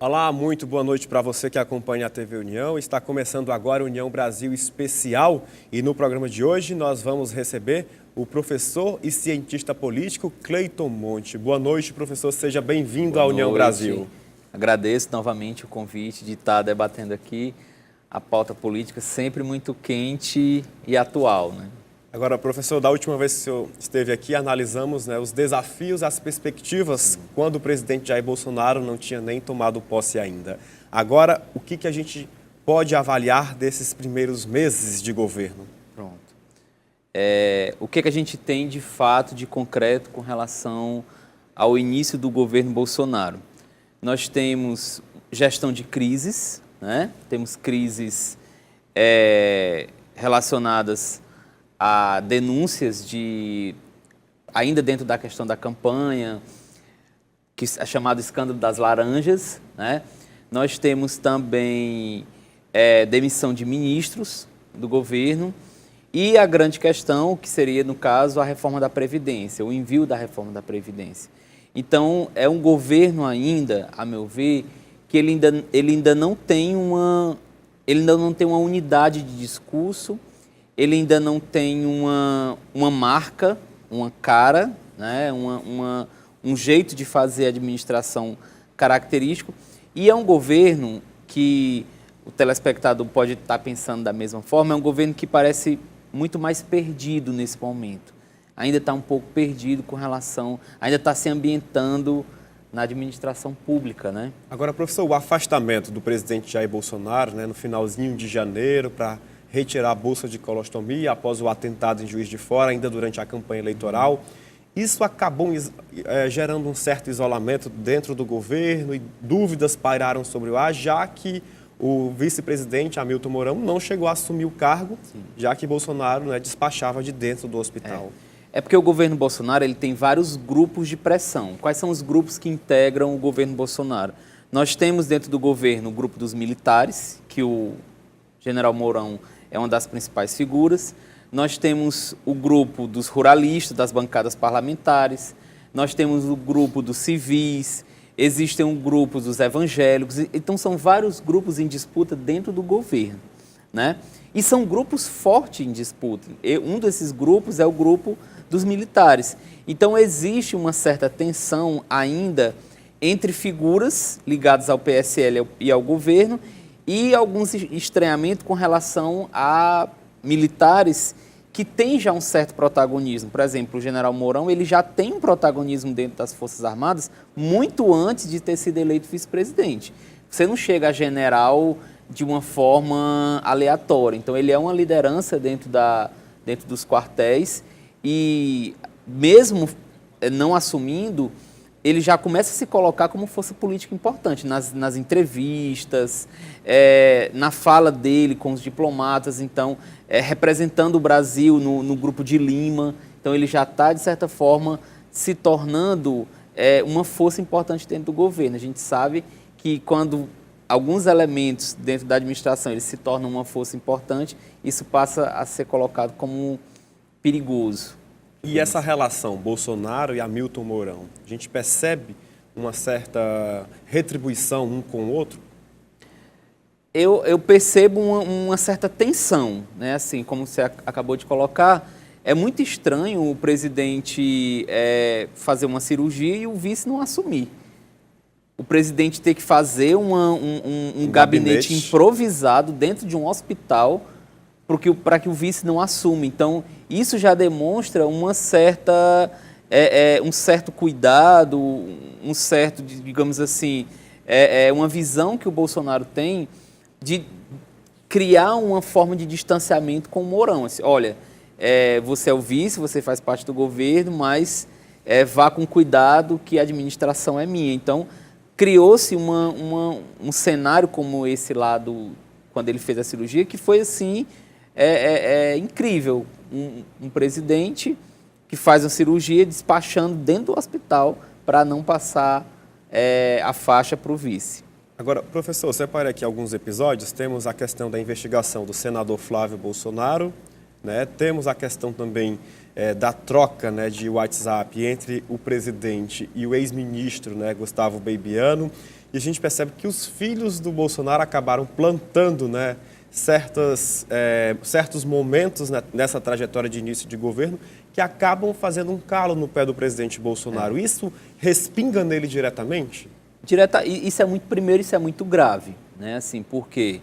Olá, muito boa noite para você que acompanha a TV União. Está começando agora a União Brasil Especial e no programa de hoje nós vamos receber o professor e cientista político Cleiton Monte. Boa noite, professor. Seja bem-vindo à União Brasil. Agradeço novamente o convite de estar debatendo aqui a pauta política sempre muito quente e atual, né? Agora, professor, da última vez que o senhor esteve aqui, analisamos os desafios, as perspectivas, quando o presidente Jair Bolsonaro não tinha nem tomado posse ainda. Agora, o que a gente pode avaliar desses primeiros meses de governo? Pronto. O que a gente tem de fato, de concreto, com relação ao início do governo Bolsonaro? Nós temos gestão de crises, né? Temos crises relacionadas a denúncias ainda dentro da questão da campanha, que é chamado escândalo das laranjas, né? Nós temos também demissão de ministros do governo e a grande questão, que seria, no caso, a reforma da Previdência, o envio da reforma da Previdência. Então, é um governo ainda, a meu ver, que ele ainda não tem uma unidade de discurso, ele ainda não tem uma marca, uma cara, né? um jeito de fazer administração característico. E é um governo que o telespectador pode estar pensando da mesma forma, é um governo que parece muito mais perdido nesse momento. Ainda está um pouco perdido com relação, ainda está se ambientando na administração pública, né? Agora, professor, o afastamento do presidente Jair Bolsonaro, no finalzinho de janeiro, para retirar a bolsa de colostomia após o atentado em Juiz de Fora, ainda durante a campanha eleitoral. Isso acabou gerando um certo isolamento dentro do governo e dúvidas pairaram sobre o ar, já que o vice-presidente Hamilton Mourão não chegou a assumir o cargo, já que Bolsonaro despachava de dentro do hospital. É porque o governo Bolsonaro ele tem vários grupos de pressão. Quais são os grupos que integram o governo Bolsonaro? Nós temos dentro do governo o grupo dos militares, que o general Mourão é uma das principais figuras. Nós temos o grupo dos ruralistas, das bancadas parlamentares. Nós temos o grupo dos civis. Existem um grupo dos evangélicos. Então, são vários grupos em disputa dentro do governo, né? E são grupos fortes em disputa. Um desses grupos é o grupo dos militares. Então, existe uma certa tensão ainda entre figuras ligadas ao PSL e ao governo e alguns estranhamentos com relação a militares que têm já um certo protagonismo. Por exemplo, o general Mourão ele já tem um protagonismo dentro das Forças Armadas muito antes de ter sido eleito vice-presidente. Você não chega a general de uma forma aleatória. Então, ele é uma liderança dentro dos quartéis e, mesmo não assumindo, ele já começa a se colocar como força política importante nas entrevistas, na fala dele com os diplomatas, então, representando o Brasil no Grupo de Lima. Então, ele já está, de certa forma, se tornando uma força importante dentro do governo. A gente sabe que quando alguns elementos dentro da administração eles se tornam uma força importante, isso passa a ser colocado como perigoso. E essa relação Bolsonaro e Hamilton Mourão, a gente percebe uma certa retribuição um com o outro? Eu percebo uma certa tensão, né? Assim, como você acabou de colocar, é muito estranho o presidente fazer uma cirurgia e o vice não assumir. O presidente ter que fazer um gabinete improvisado dentro de um hospital para que o vice não assuma. Então, isso já demonstra um certo cuidado, um certo, digamos assim, uma visão que o Bolsonaro tem de criar uma forma de distanciamento com o Mourão. Assim, olha, você é o vice, você faz parte do governo, mas vá com cuidado que a administração é minha. Então, criou-se um cenário como esse lá, quando ele fez a cirurgia, que foi assim, incrível. Um presidente que faz uma cirurgia despachando dentro do hospital para não passar a faixa para o vice. Agora, professor, separe aqui alguns episódios. Temos a questão da investigação do senador Flávio Bolsonaro, temos a questão também da troca de WhatsApp entre o presidente e o ex-ministro Gustavo Bebbiano. e a gente percebe que os filhos do Bolsonaro acabaram plantando, né, certos momentos nessa trajetória de início de governo que acabam fazendo um calo no pé do presidente Bolsonaro. Isso respinga nele diretamente? Isso é muito grave, né? Assim, porque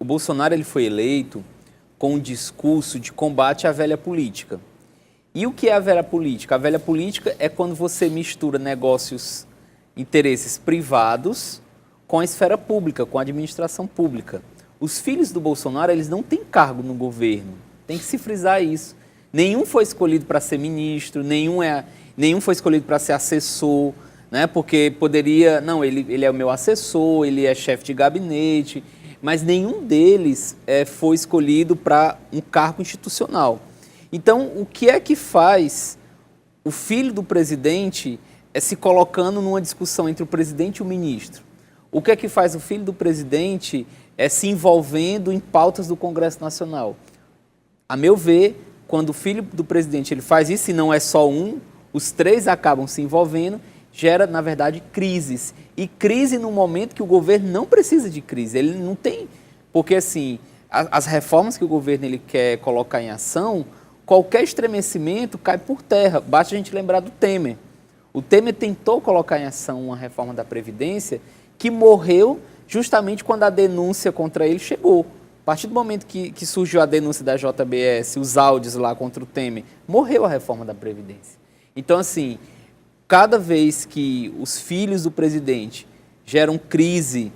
o Bolsonaro ele foi eleito com um discurso de combate à velha política. E o que é a velha política? A velha política é quando você mistura negócios, interesses privados com a esfera pública, com a administração pública. Os filhos do Bolsonaro, eles não têm cargo no governo. Tem que se frisar isso. Nenhum foi escolhido para ser ministro, nenhum foi escolhido para ser assessor, né? Porque poderia... Não, ele é o meu assessor, ele é chefe de gabinete, mas nenhum deles foi escolhido para um cargo institucional. Então, o que é que faz o filho do presidente se colocando numa discussão entre o presidente e o ministro? O que é que faz o filho do presidente se envolvendo em pautas do Congresso Nacional? A meu ver, quando o filho do presidente ele faz isso, e não é só um, os três acabam se envolvendo, gera, na verdade, crises. E crise no momento que o governo não precisa de crise. Ele não tem... Porque, assim, as reformas que o governo ele quer colocar em ação, qualquer estremecimento cai por terra. Basta a gente lembrar do Temer. O Temer tentou colocar em ação uma reforma da Previdência que morreu justamente quando a denúncia contra ele chegou. A partir do momento que surgiu a denúncia da JBS, os áudios lá contra o Temer, morreu a reforma da Previdência. Então, assim, cada vez que os filhos do presidente geram crise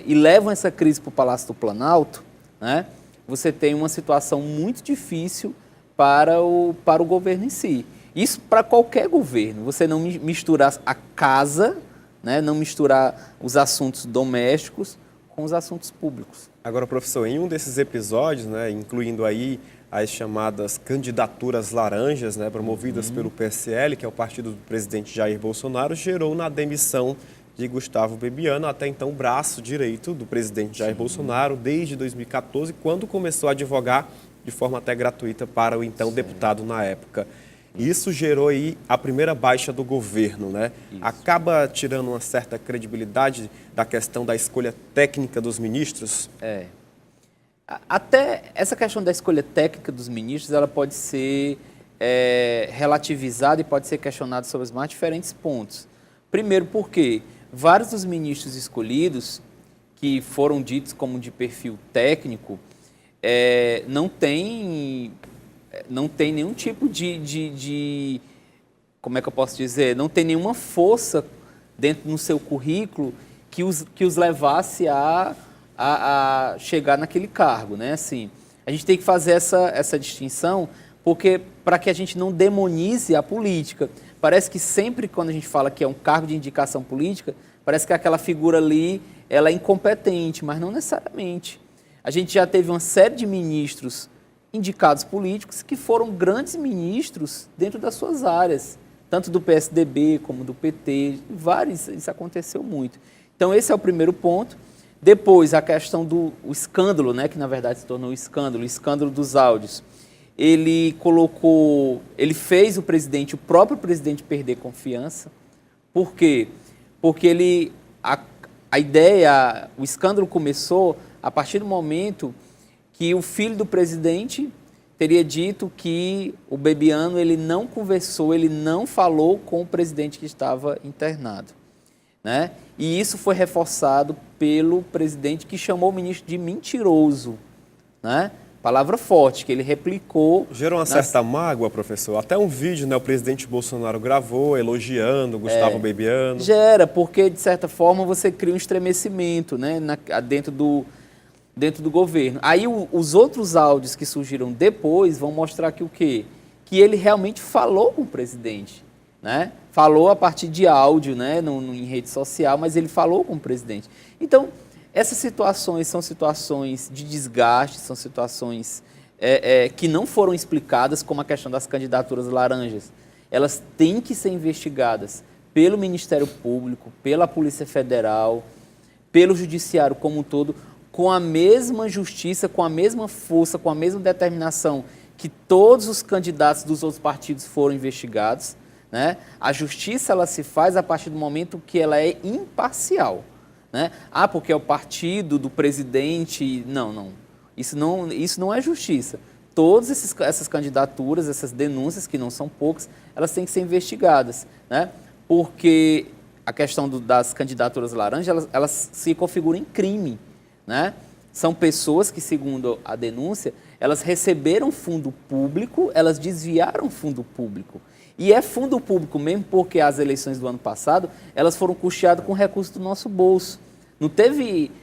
e levam essa crise para o Palácio do Planalto, né, você tem uma situação muito difícil para o governo em si. Isso para qualquer governo. Você não misturar a casa, né, não misturar os assuntos domésticos com os assuntos públicos. Agora, professor, em um desses episódios, né, incluindo aí as chamadas candidaturas laranjas, né, promovidas pelo PSL, que é o partido do presidente Jair Bolsonaro, gerou na demissão de Gustavo Bebiano, até então braço direito do presidente Jair Bolsonaro, desde 2014, quando começou a advogar de forma até gratuita para o então deputado na época. Isso gerou aí a primeira baixa do governo, né? Acaba tirando uma certa credibilidade da questão da escolha técnica dos ministros? Até essa questão da escolha técnica dos ministros, ela pode ser relativizada e pode ser questionada sobre os mais diferentes pontos. Primeiro porque vários dos ministros escolhidos, que foram ditos como de perfil técnico, não tem nenhum tipo de... Como é que eu posso dizer? Não tem nenhuma força dentro no seu currículo que os levasse a chegar naquele cargo, né? Assim, a gente tem que fazer essa distinção, porque para que a gente não demonize a política. Parece que sempre quando a gente fala que é um cargo de indicação política, parece que aquela figura ali ela é incompetente, mas não necessariamente. A gente já teve uma série de ministros indicados políticos que foram grandes ministros dentro das suas áreas, tanto do PSDB como do PT, vários, isso aconteceu muito. Então esse é o primeiro ponto. Depois a questão do escândalo, né, que na verdade se tornou o escândalo dos áudios. Ele fez o próprio presidente perder confiança. Por quê? Porque o escândalo começou a partir do momento que o filho do presidente teria dito que o Bebiano ele não conversou, ele não falou com o presidente que estava internado, né? E isso foi reforçado pelo presidente, que chamou o ministro de mentiroso, né? Palavra forte, que ele replicou. Gerou uma certa mágoa, professor? Até um vídeo, né, o presidente Bolsonaro gravou elogiando Gustavo Bebiano. Gera, porque de certa forma você cria um estremecimento, né, dentro do governo. Aí os outros áudios que surgiram depois vão mostrar que o quê? Que ele realmente falou com o presidente, né? Falou a partir de áudio, né, em rede social, mas ele falou com o presidente. Então, essas situações são situações de desgaste, são situações que não foram explicadas, como a questão das candidaturas laranjas. Elas têm que ser investigadas pelo Ministério Público, pela Polícia Federal, pelo Judiciário como um todo, com a mesma justiça, com a mesma força, com a mesma determinação que todos os candidatos dos outros partidos foram investigados, né? A justiça ela se faz a partir do momento que ela é imparcial, né? Ah, porque é o partido do presidente. Não. Isso não é justiça. Todas essas candidaturas, essas denúncias, que não são poucas, elas têm que ser investigadas, né? Porque a questão das candidaturas laranjas, elas se configuram em crime, né? São pessoas que, segundo a denúncia, elas receberam fundo público, elas desviaram fundo público. E é fundo público mesmo porque as eleições do ano passado, elas foram custeadas com recursos do nosso bolso.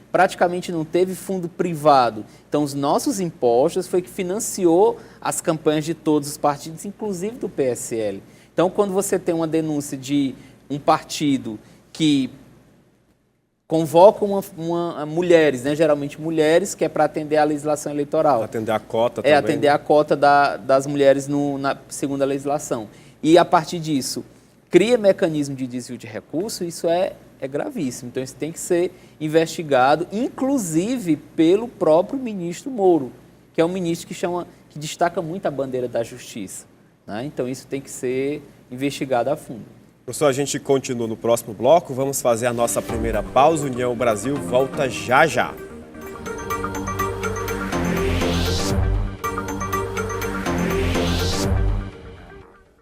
Praticamente não teve fundo privado. Então, os nossos impostos foi que financiou as campanhas de todos os partidos, inclusive do PSL. Então, quando você tem uma denúncia de um partido que convoca mulheres, né, geralmente mulheres, que é para atender à legislação eleitoral. Atender a cota também. Atender a cota das mulheres na segunda legislação. E, a partir disso, cria mecanismo de desvio de recurso, isso é gravíssimo. Então, isso tem que ser investigado, inclusive pelo próprio ministro Moro, que é um ministro que destaca muito a bandeira da justiça, né? Então, isso tem que ser investigado a fundo. Professor, a gente continua no próximo bloco. Vamos fazer a nossa primeira pausa. União Brasil volta já.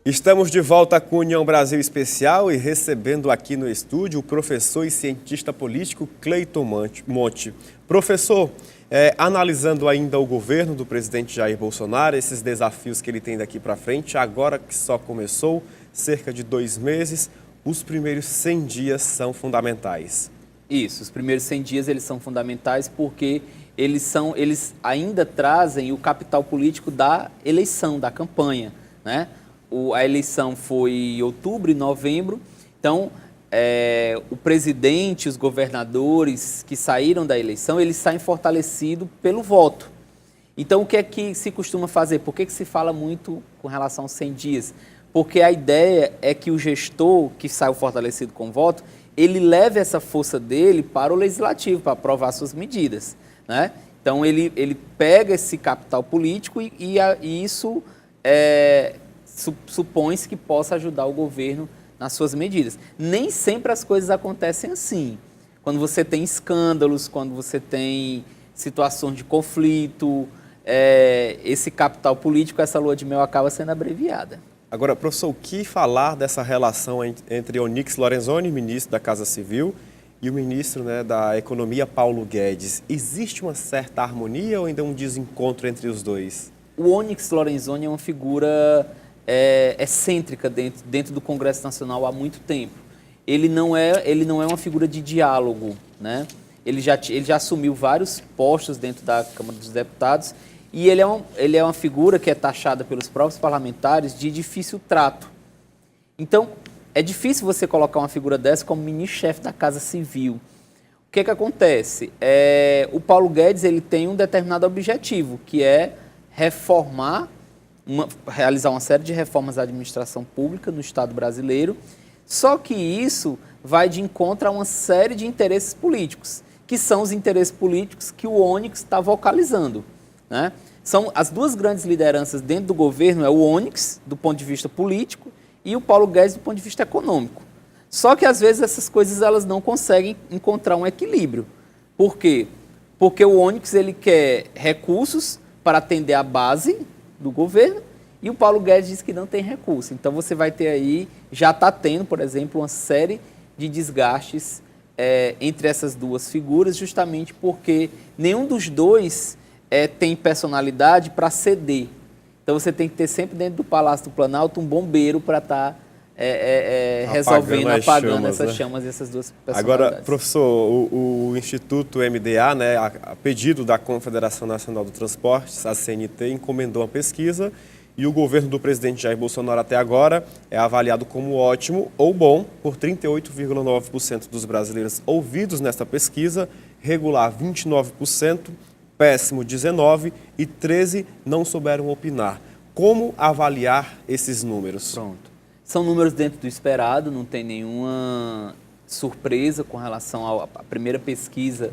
Estamos de volta com União Brasil Especial e recebendo aqui no estúdio o professor e cientista político Cleiton Monte. Professor, analisando ainda o governo do presidente Jair Bolsonaro, esses desafios que ele tem daqui para frente, agora que só começou, cerca de 2 meses, os primeiros 100 dias são fundamentais. Isso, os primeiros 100 dias eles são fundamentais porque eles ainda trazem o capital político da eleição, da campanha, né? A eleição foi em outubro e novembro, então o presidente, os governadores que saíram da eleição, eles saem fortalecidos pelo voto. Então, o que é que se costuma fazer? Por que se fala muito com relação aos 100 dias? Porque a ideia é que o gestor que saiu fortalecido com o voto, ele leve essa força dele para o legislativo, para aprovar suas medidas, né? Então, ele pega esse capital político e isso supõe-se que possa ajudar o governo nas suas medidas. Nem sempre as coisas acontecem assim. Quando você tem escândalos, quando você tem situações de conflito, esse capital político, essa lua de mel acaba sendo abreviada. Agora, professor, o que falar dessa relação entre Onyx Lorenzoni, ministro da Casa Civil, e o ministro, né, da Economia, Paulo Guedes? Existe uma certa harmonia ou ainda um desencontro entre os dois? O Onyx Lorenzoni é uma figura excêntrica dentro do Congresso Nacional há muito tempo. Ele não é uma figura de diálogo, né? Ele já assumiu vários postos dentro da Câmara dos Deputados e ele é uma figura que é taxada pelos próprios parlamentares de difícil trato. Então, é difícil você colocar uma figura dessa como ministro-chefe da Casa Civil. O que acontece? O Paulo Guedes ele tem um determinado objetivo, que é realizar uma série de reformas da administração pública no Estado brasileiro, só que isso vai de encontro a uma série de interesses políticos, que são os interesses políticos que o Onyx está vocalizando, né? São as duas grandes lideranças dentro do governo, o Onyx, do ponto de vista político, e o Paulo Guedes, do ponto de vista econômico. Só que, às vezes, essas coisas elas não conseguem encontrar um equilíbrio. Por quê? Porque o Onyx ele quer recursos para atender a base do governo, e o Paulo Guedes diz que não tem recurso. Então, você vai ter aí, já está tendo, por exemplo, uma série de desgastes entre essas duas figuras, justamente porque nenhum dos dois tem personalidade para ceder. Então, você tem que ter sempre dentro do Palácio do Planalto um bombeiro para estar apagando essas chamas dessas duas personalidades. Agora, professor, o Instituto MDA, né, a pedido da Confederação Nacional do Transportes, a CNT, encomendou uma pesquisa e o governo do presidente Jair Bolsonaro até agora é avaliado como ótimo ou bom por 38,9% dos brasileiros ouvidos nesta pesquisa, regular 29%, péssimo 19% e 13% não souberam opinar. Como avaliar esses números? Pronto. São números dentro do esperado, não tem nenhuma surpresa com relação à primeira pesquisa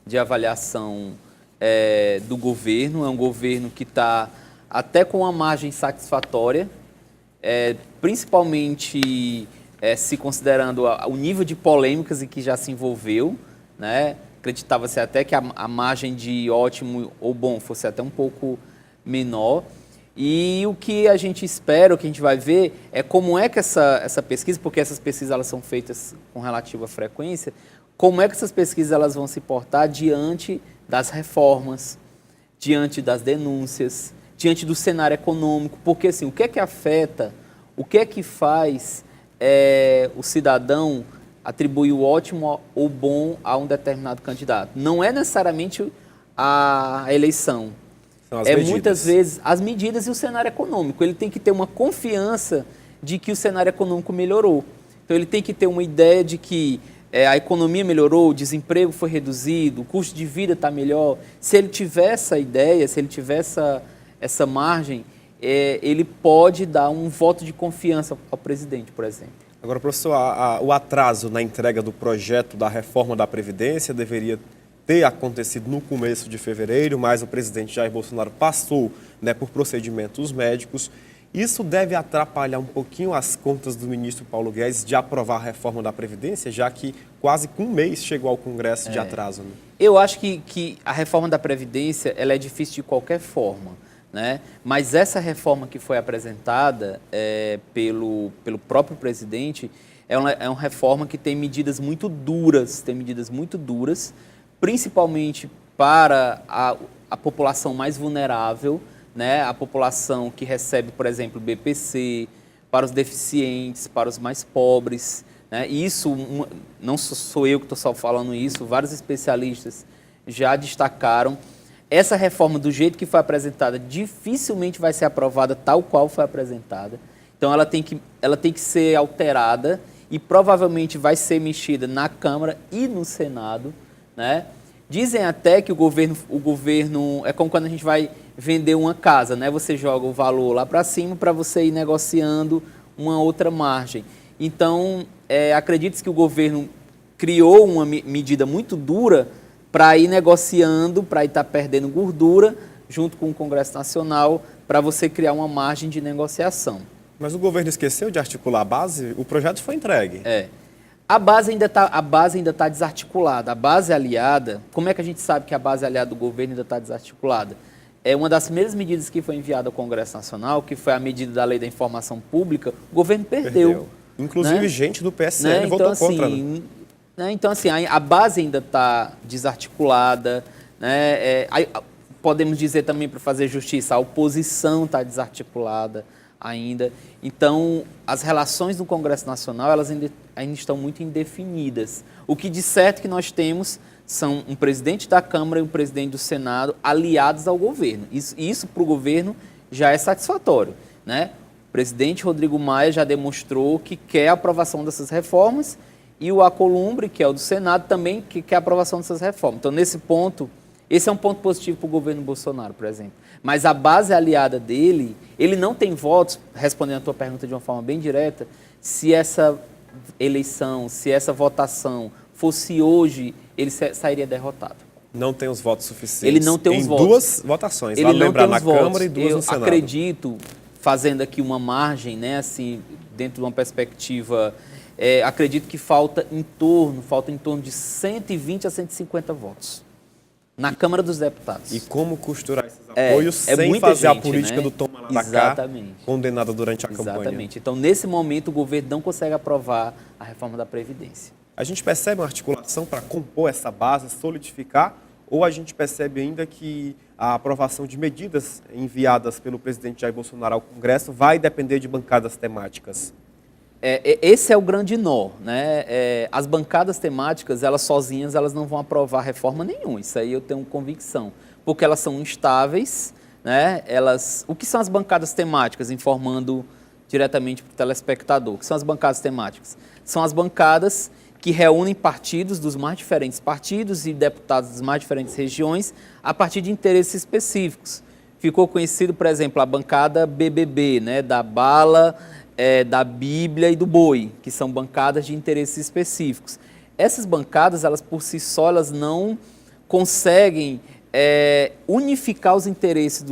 de avaliação do governo. É um governo que está até com uma margem satisfatória. principalmente se considerando o nível de polêmicas em que já se envolveu, né? Acreditava-se até que a margem de ótimo ou bom fosse até um pouco menor. E o que a gente espera, o que a gente vai ver, é como é que essa pesquisa, porque essas pesquisas elas são feitas com relativa frequência, como é que essas pesquisas elas vão se portar diante das reformas, diante das denúncias, diante do cenário econômico, porque assim, o que afeta, o que é que faz o cidadão atribuir o ótimo ou bom a um determinado candidato? Não é necessariamente a eleição, São as medidas. Muitas vezes as medidas e o cenário econômico. Ele tem que ter uma confiança de que o cenário econômico melhorou. Então ele tem que ter uma ideia de que a economia melhorou, o desemprego foi reduzido, o custo de vida está melhor. Se ele tiver essa ideia, se ele tiver essa margem, ele pode dar um voto de confiança ao presidente, por exemplo. Agora, professor, o atraso na entrega do projeto da reforma da Previdência deveria ter acontecido no começo de fevereiro, mas o presidente Jair Bolsonaro passou, né, por procedimentos médicos. Isso deve atrapalhar um pouquinho as contas do ministro Paulo Guedes de aprovar a reforma da Previdência, já que quase com um mês chegou ao Congresso de atraso, né? Eu acho que a reforma da Previdência ela é difícil de qualquer forma, né? Mas essa reforma que foi apresentada pelo próprio presidente é uma reforma que tem medidas muito duras, principalmente para a população mais vulnerável, né? A população que recebe, por exemplo, BPC, para os deficientes, para os mais pobres, né? E isso, não sou eu que estou só falando isso, vários especialistas já destacaram. Essa reforma, do jeito que foi apresentada, dificilmente vai ser aprovada tal qual foi apresentada. Então, ela tem que ser alterada e provavelmente vai ser mexida na Câmara e no Senado, né? Dizem até que o governo é como quando a gente vai vender uma casa, né? Você joga o valor lá para cima para você ir negociando uma outra margem. Então, acredite-se que o governo criou uma medida muito dura para ir negociando, para estar perdendo gordura junto com o Congresso Nacional, para você criar uma margem de negociação. Mas o governo esqueceu de articular a base? O projeto foi entregue. A base ainda está desarticulada. A base aliada, como é que a gente sabe que a base aliada do governo ainda está desarticulada? É uma das primeiras medidas que foi enviada ao Congresso Nacional, que foi a medida da Lei da Informação Pública, o governo perdeu. Inclusive, né? Gente do PSL votou contra. Então, assim, a base ainda está desarticulada, né? Podemos dizer também, para fazer justiça, a oposição está desarticulada ainda. Então, as relações no Congresso Nacional, elas ainda estão muito indefinidas. O que de certo que nós temos são um presidente da Câmara e um presidente do Senado aliados ao governo. Isso para o governo já é satisfatório, né? O presidente Rodrigo Maia já demonstrou que quer a aprovação dessas reformas e o Alcolumbre, que é o do Senado, também que quer a aprovação dessas reformas. Então, nesse ponto, esse é um ponto positivo para o governo Bolsonaro, por exemplo. Mas a base aliada dele, ele não tem votos, respondendo a tua pergunta de uma forma bem direta, se essa eleição, se essa votação fosse hoje, ele sairia derrotado. Não tem os votos suficientes. Ele não tem os votos. Em duas votações, vale lembrar, na Câmara e duas no Senado. Eu acredito, fazendo aqui uma margem, né, assim, dentro de uma perspectiva, acredito que falta em torno de 120 a 150 votos na Câmara dos Deputados. E como costurar esses apoios sem fazer a política, né, do toma lá da cá, condenada durante a campanha. Exatamente. Então, nesse momento, o governo não consegue aprovar a reforma da Previdência. A gente percebe uma articulação para compor essa base, solidificar, ou a gente percebe ainda que a aprovação de medidas enviadas pelo presidente Jair Bolsonaro ao Congresso vai depender de bancadas temáticas? Esse é o grande nó, né? As bancadas temáticas, elas sozinhas, elas não vão aprovar reforma nenhuma. Isso aí eu tenho convicção, porque elas são instáveis, né? O que são as bancadas temáticas, informando diretamente para o telespectador? O que são as bancadas temáticas? São as bancadas que reúnem partidos dos mais diferentes partidos e deputados das mais diferentes regiões a partir de interesses específicos. Ficou conhecido, por exemplo, a bancada BBB, né? Da bala, da Bíblia e do boi, que são bancadas de interesses específicos. Essas bancadas, elas por si só, elas não conseguem unificar os interesses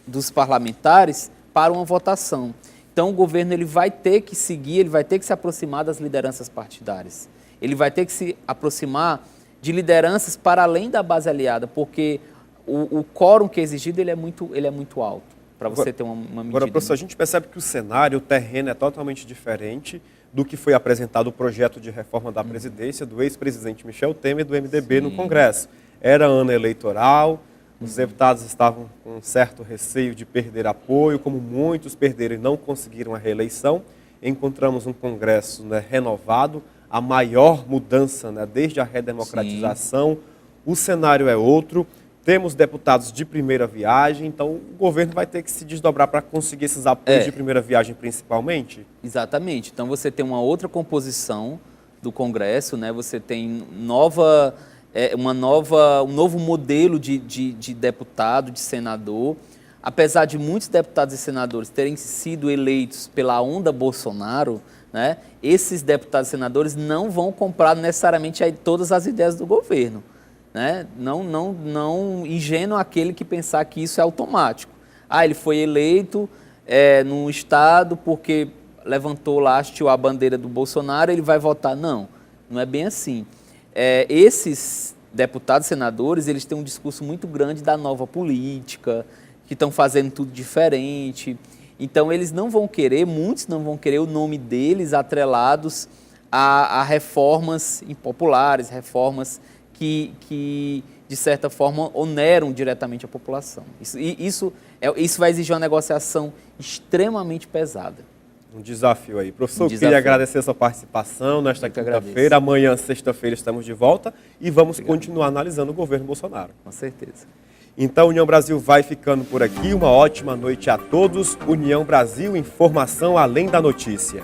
dos parlamentares para uma votação. Então o governo ele vai ter que seguir, ele vai ter que se aproximar das lideranças partidárias. Ele vai ter que se aproximar de lideranças para além da base aliada, porque o quórum que é exigido ele é muito alto para você ter uma medida. Agora, professor, a gente percebe que o cenário, o terreno é totalmente diferente do que foi apresentado o projeto de reforma da presidência do ex-presidente Michel Temer do MDB no Congresso. Era ano eleitoral, os deputados estavam com um certo receio de perder apoio, como muitos perderam e não conseguiram a reeleição. Encontramos um Congresso, né, renovado, a maior mudança, né, desde a redemocratização. O cenário é outro, temos deputados de primeira viagem, então o governo vai ter que se desdobrar para conseguir esses apoios de primeira viagem principalmente? Exatamente. Então você tem uma outra composição do Congresso, né? Você tem um novo modelo de deputado, de senador. Apesar de muitos deputados e senadores terem sido eleitos pela onda Bolsonaro, né? Esses deputados e senadores não vão comprar necessariamente todas as ideias do governo. Né? Não ingênuo aquele que pensar que isso é automático. Ele foi eleito no Estado porque levantou lá, hasteou a bandeira do Bolsonaro, ele vai votar. Não é bem assim. Esses deputados e senadores, eles têm um discurso muito grande da nova política, que estão fazendo tudo diferente. Então, eles não vão querer, muitos não vão querer o nome deles atrelados a reformas impopulares, reformas que, de certa forma, oneram diretamente a população. Isso vai exigir uma negociação extremamente pesada. Um desafio aí. Professor, queria agradecer a sua participação nesta quinta-feira. Amanhã, sexta-feira, estamos de volta e vamos continuar analisando o governo Bolsonaro. Com certeza. Então, União Brasil vai ficando por aqui. Uma ótima noite a todos. União Brasil, informação além da notícia.